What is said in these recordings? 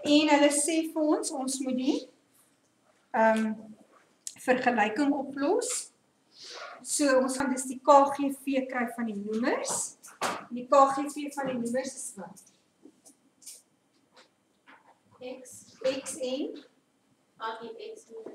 En hulle sê vir ons moet die vergelyking oplos. So ons gaan dus die KGV kry van die noemers. Die KGV van die noemers is wat? X en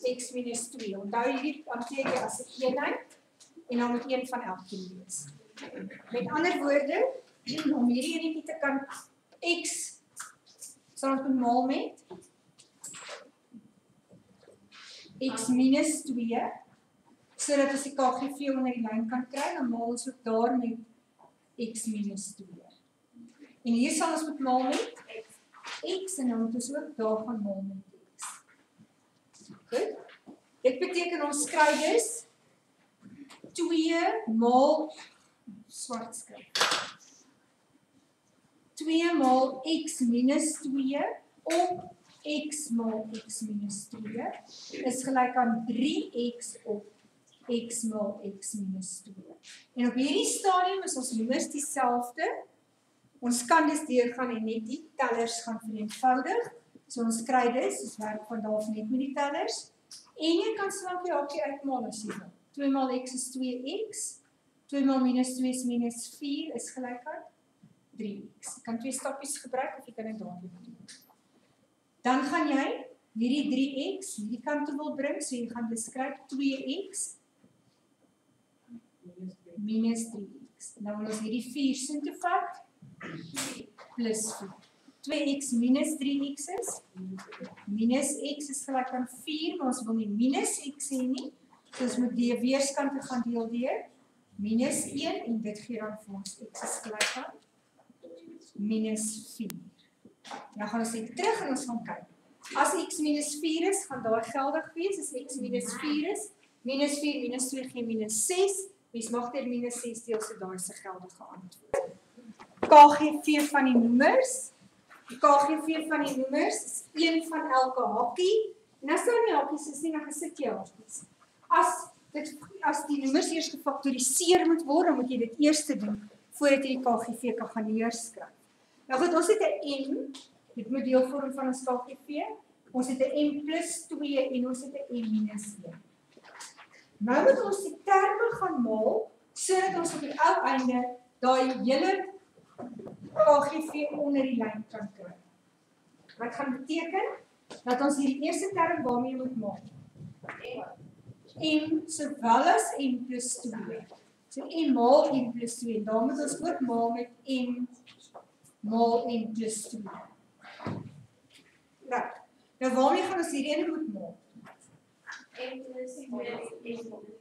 x minus 2. Onthou hierdie hanteer jy as 'n eenheid en dan moet een van elkeen wees. Met ander woorde, om hierdie enetjie te kan x sal ons moet maal met x minus 2, sodat ons die KGV onder die lyn kan kry, dan maal ons ook daar met x minus 2. En hier sal ons moet maal met x en dan moet ons ook daar gaan maal met x. Goed? Dit beteken ons kry dus 2 maal swart skryf. 2 maal x minus 2 op x maal x minus 2 is gelyk aan 3x op x maal x minus 2. En op hierdie stadium is ons noemers dieselfde. Ons kan dus deurgaan en net die tellers gaan vereenvoudig. So ons kry dus, ons werk van daar net met die tellers. En jy kan slank die haakjie uitmaal as jy wil. 2 maal x is 2x. 2 maal minus 2 is minus 4 is gelyk aan 3x. Jy kan 2 stappies gebruik of jy kan dit dadelik doen. Dan gaan jy hierdie 3x hierdie kant toe wil bring, so jy gaan beskryf 2x minus 3x. Nou wil ons hierdie 4 sin toe vat, plus 4. 2x minus 3x is, minus x is gelyk aan 4, maar ons wil nie minus x hê nie, so ons moet die weerskante gaan deel deur, minus 1, en dit gee dan vir ons x is gelyk aan minus 4. Nou gaan ons net terug en ons gaan kyk. As x minus 4 is, gaan daar geldig wees, as x minus 4 is, minus 4 minus 2 gee minus 6, mens mag deur minus 6 deel, so daar is 'n geldige antwoord. KGV van die noemers. Die KGV van die noemers is 1 van elke hakie. En as daar nie hakies is nie, dan gesit jy hakies. As die noemers eers gefaktoriseer moet word, dan moet jy dit eers doen, voordat jy die KGV kan gaan neerskryf. Nou goed, ons het 'n m, dit moet deel vorm van ons KGV. Ons het 'n m plus 2 en ons het 'n m minus 1. Nou moet ons die terme gaan maal, sodat ons op die ou einde daai hele KGV onder die lyn kan kry. Wat gaan beteken? Dat ons hierdie eerste term waarmee moet maal. M sowel as m plus 2. So m maal m plus 2. Dan moet ons ook maal met m maal m plus 2. Nou waarmee gaan ons hierdie ene moet maal?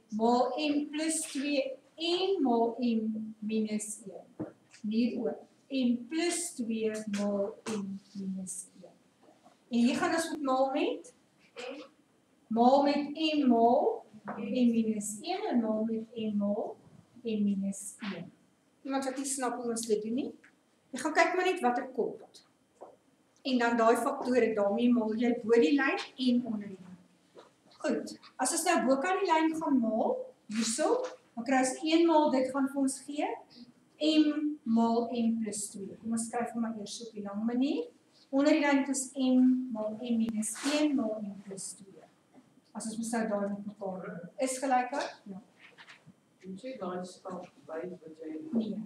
Maal m plus 2 en maal m minus 1. Hier ook. M plus 2 maal m minus 1. En hier gaan ons met maal met? Maal met m maal m minus 1 en maal met m maal m minus 1. Iemand wat nie snap hoe ons dit doen nie? Jy gaan kyk maar net wat er komt. En dan daai faktore, daarmee maal jy bo die lyn en onder die lyn. Goed, as ons nou bo kan die lyn gaan maal, hierso, dan kry ons 1 maal dit gaan vir ons gee, m maal m plus 2. Kom ons skryf hom maar eers op die lang manier. Onder die lyn is m maal m minus 1 maal m plus 2. As ons moet nou daar met mekaar doen. Is gelyk aan? Ja. Moet jy daai stap by wat jy... Nee.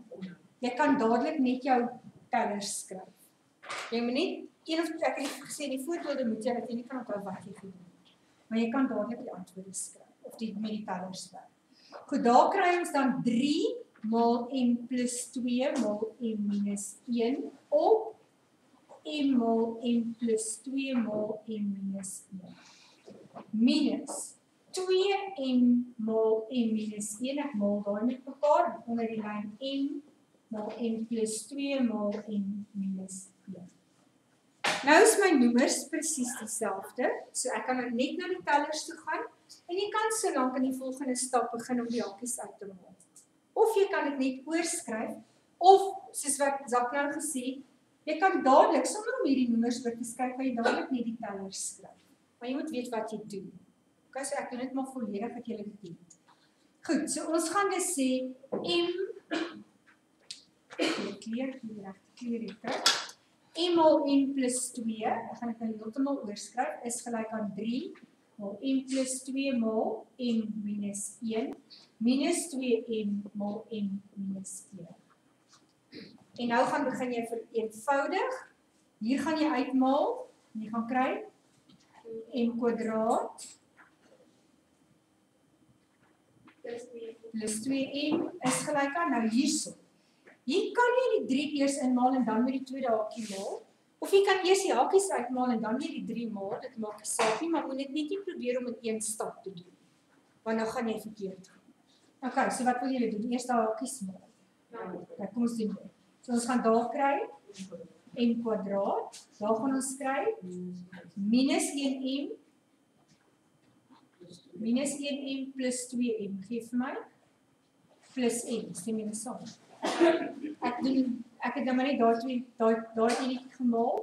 Jy kan dadelik net jou tellers skryf. Jy moet net, ek het gesê, die voorbeelde moet jy, dat jy nie kan onthou wat jy gedoen het. Maar jy kan dadelik die antwoorde skryf, of die met die tellers werk. Goed, daar kry ons dan 3 maal m plus 2 maal m minus 1 op m maal m plus 2 maal m minus 1. Minus 2m maal m minus 1, ek maal daai met mekaar, onder die lyn m maal m plus 2 maal m minus 1. Nou is my noemers presies dieselfde, so ek kan net na die tellers toe gaan, en jy kan so lank in die volgende stap begin om die hakies uit te maal. Of jy kan dit net oorskryf, of, soos wat Zak nou gesê, jy kan dadelik, sonder om hierdie noemers oor te skryf, kan jy dadelik net die tellers skryf. Maar jy moet weet wat jy doen. Okay, so ek doen dit maar volledig wat jy dit doen. Goed, so ons gaan dus sê, m, kleur hier terug, m mal m plus 2, ek gaan dit nou heeltemal oorskryf, is gelyk aan 3 mal m plus 2 mal m minus 1 minus 2m mal m minus 1. En nou gaan begin jy vereenvoudig. Hier gaan jy uitmaal, en jy gaan kry m kwadraat plus 2m is gelyk aan, nou hierso. Hier kan jy die 3 eers inmaal en dan met die tweede hakie maal, of jy kan eers die hakies uitmaal en dan met die 3 maal, dit maak nie saak nie, maar moet dit net nie probeer om in een stap te doen, want nou gaan jy verkeerd gaan. Okay, so wat wil julle doen? Eers die hakies maal. Ja, kom ons doen dit. So ons gaan daar kry m kwadraat, daar gaan ons kry minus 1m plus 2m, gee vir my, plus m, stem jy saam. Ek het nou maar net daar enetjie gemaal.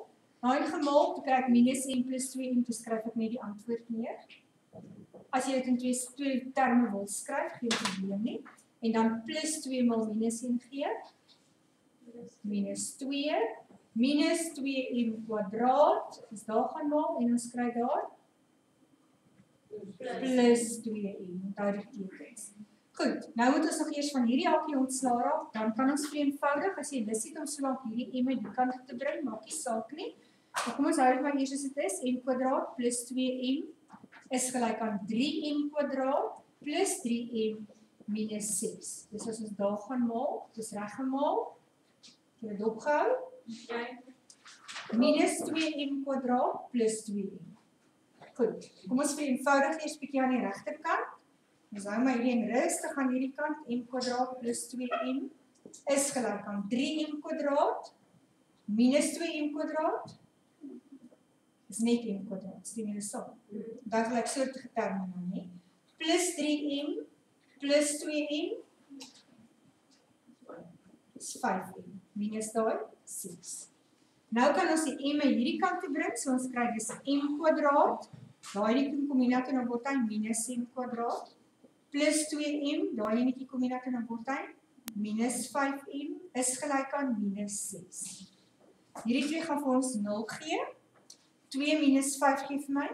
Daai gemaal, toe kry ek minus m plus 2m, toe skryf ek net die antwoord neer. As jy dit in twee terme wil skryf, geen probleem nie. En dan plus 2 mal minus 1 gee. Minus 2. Minus 2m kwadraat, is daar gaan maal, en ons kry daar plus 2m, onthou die tekens. Goed, nou moet ons nog eers van hierdie hakie ontslaa raak, dan kan ons vereenvoudig, as jy lus het om so lank hierdie m uit die kant te bring, maak nie saak nie. Maar kom ons hou dit maar eers as dit is, m kwadraat plus 2m is gelyk aan 3m kwadraat plus 3m minus 6. Dus as ons daar gaan maal, dis reg gemaal, jy het opgehou, minus 2m kwadraat plus 2m. Goed, kom ons vereenvoudig eers bietjie aan die regterkant. Ons hou maar hierdie in rustig aan hierdie kant, m kwadraat plus 2m is gelyk aan 3m kwadraat minus 2m kwadraat is net m kwadraat, stem julle saam. Daar gelyk soortige terme nou nie. Plus 3m plus 2m is 5m, minus daai 6. Nou kan ons die m hierdie kant te bring, so ons kry dis m kwadraat, daai enetjie kom hier na toe, dan word hy minus m kwadraat, plus 2m, daai enetjie kom hier na toe, dan word hy minus 5m, is gelyk aan minus 6. Hierdie twee gaan vir ons 0 gee, 2 minus 5 gee vir my,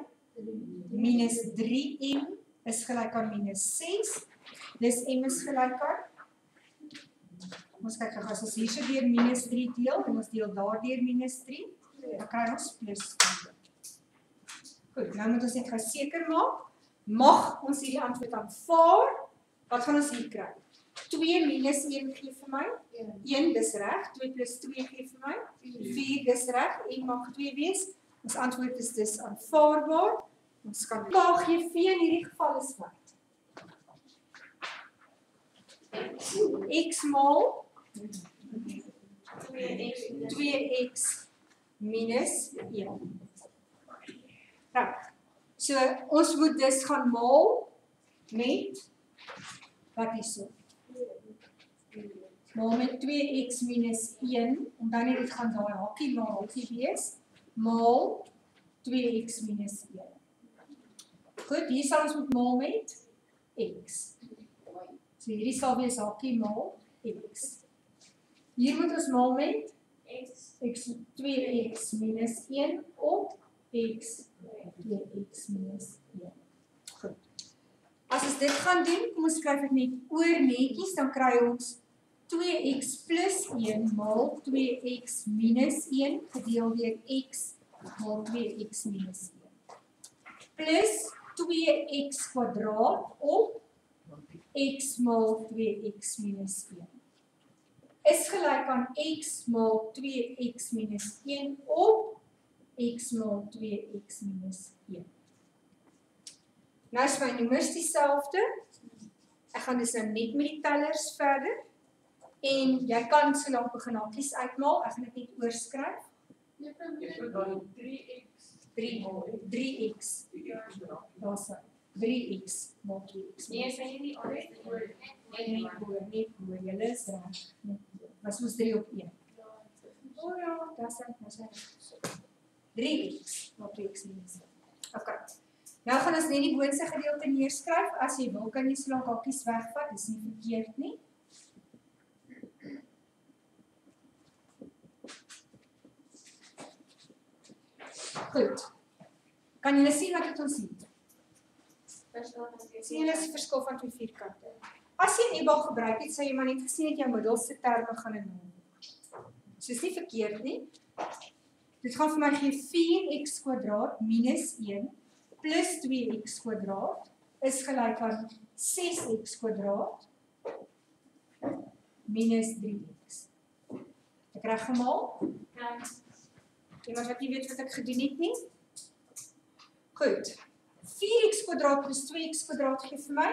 minus 3m is gelyk aan minus 6, dis m is gelyk aan, ons kyk as ons hier so deur minus 3 deel, en ons deel daar deur minus 3, dan kry ons plus 2. Goed, nou moet ons net gaan seker maak, mag ons hierdie antwoord aanvaar, wat gaan ons hier kry? 2 minus 1 gee vir my, 1 dis reg, 2 plus 2 gee vir my, 4 dis reg, 1 mag 2 wees, ons antwoord is dus aanvaarbaar, ons kan KGV in hierdie geval is wat? X maal 2x minus 1. Reg. So ons moet dus gaan maal met wat is so? Maal met 2x minus 1, en dan het dit gaan daai hakie na hakie wees, maal 2x minus 1. Goed, hier sal ons moet maal met x. So hierdie sal wees hakie maal x. Hier moet ons maal met x 2x minus 1 op x 2x minus 1. Goed. As ons dit gaan doen, kom ons skryf dit net oor netjies, dan kry ons 2x plus 1 maal 2x minus 1 gedeel deur x maal 2x minus 1. Plus 2x kwadraat op x maal 2x minus 1. Is gelyk aan x maal 2x minus 1 op x maal 2x minus 1. Nou is my noemers dieselfde. Ek gaan dus nou net met die tellers verder. En jy kan so lank begin hakies uitmaal. Ek gaan dit net oorskryf. Jy kan dan 3x. Daar sê 3x maal 2x. Nee, sê jy nie altyd Nee, julle is reg. Was ons 3 op 1. O ja, daar sê 3x maal 2x minus 1. Okay. Nou gaan ons net die boonste gedeelte neerskryf. As jy wil, kan jy so lank hakies wegvat. Dis nie verkeerd nie. Goed. Kan julle sien wat het ons het? Sien julle is die verskil van twee vierkante? As jy EBA gebruik het, sê jy maar net gesien het jou middelste terme gaan 'n 0. So is nie verkeerd nie. Dit gaan vir my gee 4x² minus 1 plus 2x² is gelyk aan 6x² minus 3x. Ek reg gemaal? Ja. Iemand wat nie weet wat ek gedoen het nie? Goed. 4x² plus 2x² gee vir my?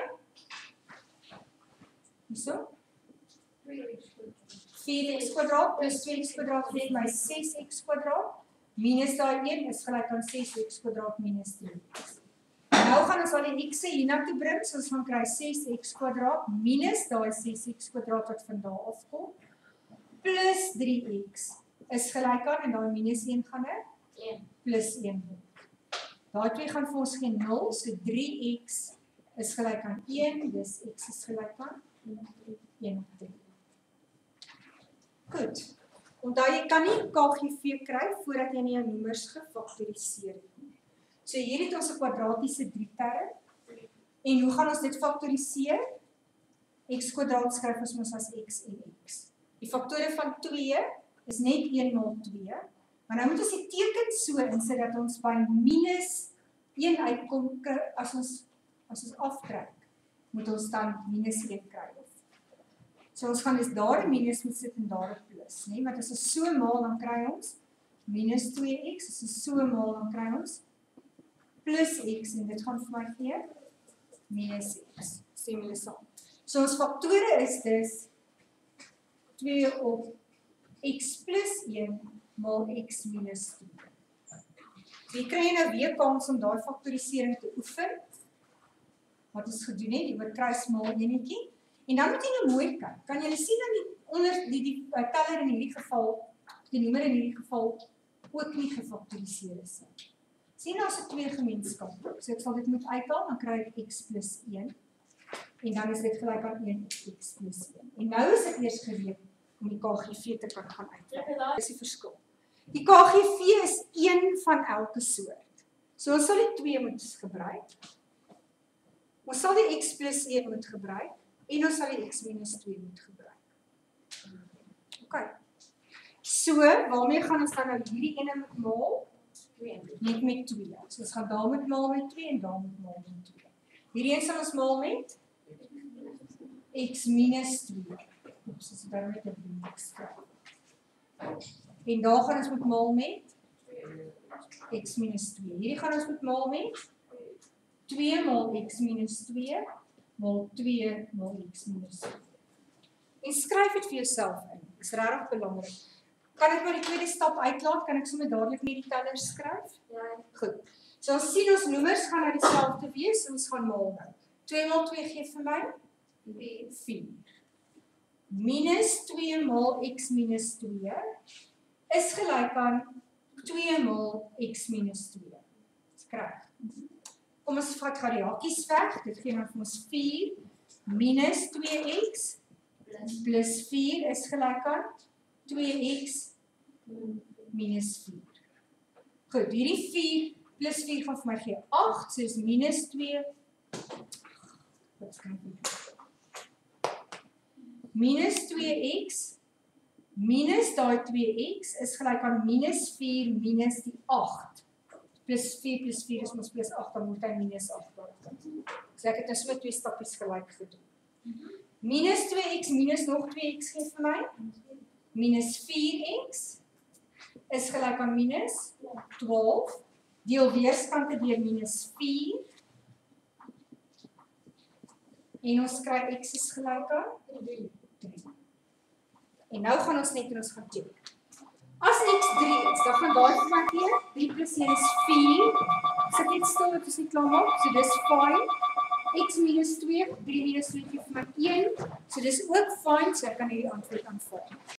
Hierso? 4x² plus 2x² gee vir my 6x² minus daai 1 is gelyk aan 6x² minus 3x. Nou gaan ons al die x'e hiernatoe bring, so ons gaan kry 6x² minus daai 6x² wat van daar afkom, plus 3x is gelyk aan, en daai minus 1 gaan 1 plus 1 word. Daai twee gaan vir ons geen 0, so 3x is gelyk aan 1, dus x is gelyk aan 1 op 3. Goed, onthou jy kan nie KGV kry voordat jy nie jou noemers gefaktoriseer het nie. So hier het ons 'n kwadratiese 3-term, en hoe gaan ons dit faktoriseer? X² skryf ons mos as x en x. Die faktore van 2 is net 1 maal 2, maar nou moet ons die teken so insit dat ons by minus 1 uitkom, as ons aftrek, moet ons dan minus 1 kry. So ons gaan dus daar 'n minus moet sit en daar 'n plus, nee? Want as ons so maal, dan kry ons minus 2x, as ons so maal, dan kry ons plus x, en dit gaan vir my gee minus x. Stem julle saam. So ons faktore is dus 2 op x plus 1 maal x minus 2. Wie kry jy nou weer kans om daai faktorisering te oefen? Wat ons gedoen het, die oorkruis maal enetjie. En dan moet jy nou mooi kyk. Kan julle sien dat die teller in hierdie geval, die noemer in hierdie geval ook nie gefaktoriseer is. Sien as 'n twee gemeenskap. So ek sal dit moet uithaal, dan kry ek x plus 1. En dan is dit gelyk aan 1 op x plus 1. En nou is ek eers gereed om die KGV te kan gaan uitwerk. Dis die verskil. Die KGV is 1 van elke soort. So ons sal die 2 moet gebruik. Ons sal die x plus 1 moet gebruik. En ons sal die x minus 2 moet gebruik. Ok. So, waarmee gaan ons dan nou hierdie ene met maal? Net met 2. So ons gaan daar met maal met 2 en daar met maal met 2. Hierdie een sal ons maal met x minus 2. Oeps, is daar met 'n x kry. En daar gaan ons met maal met x minus 2. Hierdie gaan ons met maal met 2 maal x minus 2 maal 2 maal x minus 2. En skryf dit vir jouself in. Dit is regtig belangrik. Kan ek maar die tweede stap uitlaat? Kan ek sommer dadelik met die teller skryf? Ja. Goed. So ons sien ons noemers gaan nou dieselfde wees, ons gaan maal nou. 2 maal 2 gee vir my 4. Minus 2 maal x minus 2 is gelyk aan 2 maal x minus 2. Skryf. Kom ons vat gou die hakies weg. Dit gee nou vir ons 4 minus 2x plus 4 is gelyk aan 2x minus 4. Goed, hierdie 4 plus 4 gaan vir my gee 8, so is minus 2. Wat skryf ek? Minus 2x minus daai 2x is gelyk aan minus 4 minus die 8. Plus 4 is ons plus 8, dan moet hy minus 8 word. So ek het nou so 2 stappies gelyk gedoen. Minus 2x minus nog 2x gee vir my. Minus 4x is gelyk aan minus 12. Deel weerskante deur minus 4. En ons kry x is gelyk aan 3. En nou gaan ons net en ons gaan check. As x 3 is, dan gaan daai vir my gee 3 plus 1 is 4. Sit net stil dat ons nie klaar maak. So dis fyn. X minus 2, 3 minus 2 gee vir my 1. So dis ook fyn, so ek kan hierdie antwoord aanvaar.